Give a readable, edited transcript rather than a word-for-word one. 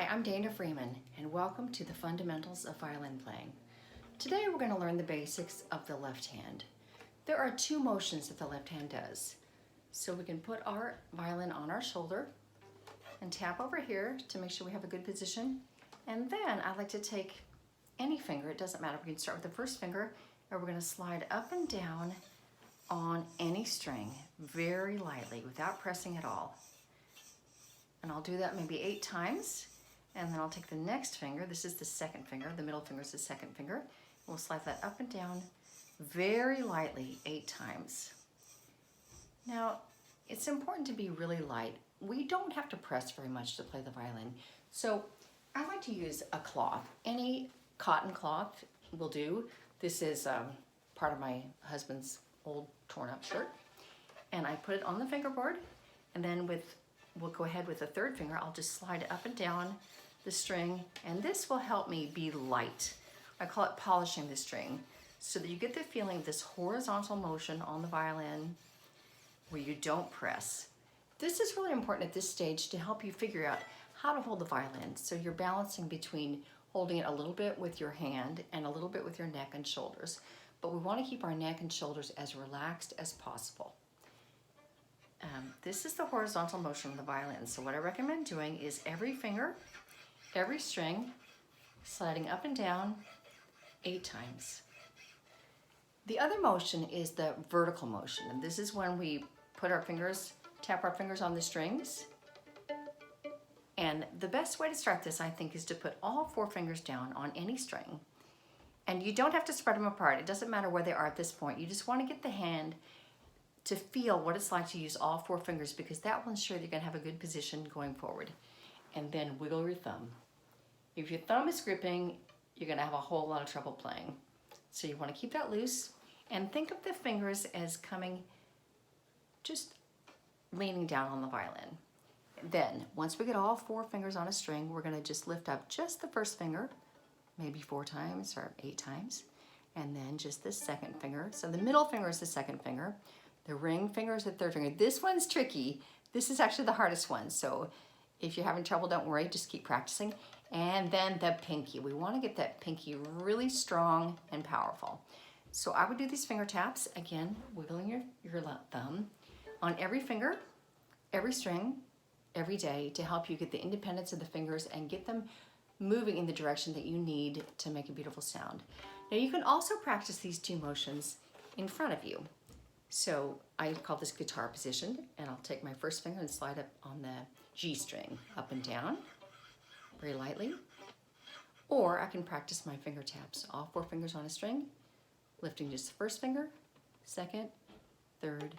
Hi, I'm Dana Freeman, and welcome to the Fundamentals of Violin Playing. Today we're going to learn the basics of the left hand. There are two motions that the left hand does. So we can put our violin on our shoulder and tap over here to make sure we have a good position. And then I like to take any finger, it doesn't matter, we can start with the first finger, and we're going to slide up and down on any string very lightly without pressing at all. And I'll do that maybe 8 times. And then I'll take the next finger, this is the second finger, the middle finger is the second finger. We'll slide that up and down very lightly 8 times. Now, it's important to be really light. We don't have to press very much to play the violin. So I like to use a cloth. Any cotton cloth will do. This is part of my husband's old torn up shirt. And I put it on the fingerboard, and then we'll go ahead with the third finger. I'll just slide it up and down the string, and this will help me be light. I call it polishing the string, so that you get the feeling of this horizontal motion on the violin where you don't press. This is really important at this stage to help you figure out how to hold the violin. So you're balancing between holding it a little bit with your hand and a little bit with your neck and shoulders. But we want to keep our neck and shoulders as relaxed as possible. This is the horizontal motion of the violin. So what I recommend doing is every finger, every string, sliding up and down 8 times. The other motion is the vertical motion, and this is when we put our fingers, tap our fingers on the strings. And the best way to start this, I think, is to put all 4 fingers down on any string. And you don't have to spread them apart. It doesn't matter where they are at this point. You just want to get the hand to feel what it's like to use all 4 fingers, because that will ensure that you're going to have a good position going forward. And then wiggle your thumb. If your thumb is gripping, you're going to have a whole lot of trouble playing. So you want to keep that loose and think of the fingers as coming, just leaning down on the violin. Then, once we get all 4 fingers on a string, we're going to just lift up just the first finger, maybe 4 times or 8 times, and then just the second finger. So the middle finger is the second finger. The ring finger is the third finger. This one's tricky. This is actually the hardest one. So if you're having trouble, don't worry, just keep practicing. And then the pinky. We want to get that pinky really strong and powerful. So I would do these finger taps, again, wiggling your thumb on every finger, every string, every day to help you get the independence of the fingers and get them moving in the direction that you need to make a beautiful sound. Now you can also practice these 2 motions in front of you. So I call this guitar position, and I'll take my first finger and slide up on the G string, up and down, very lightly. Or I can practice my finger taps, all 4 fingers on a string, lifting just the first finger, second, third,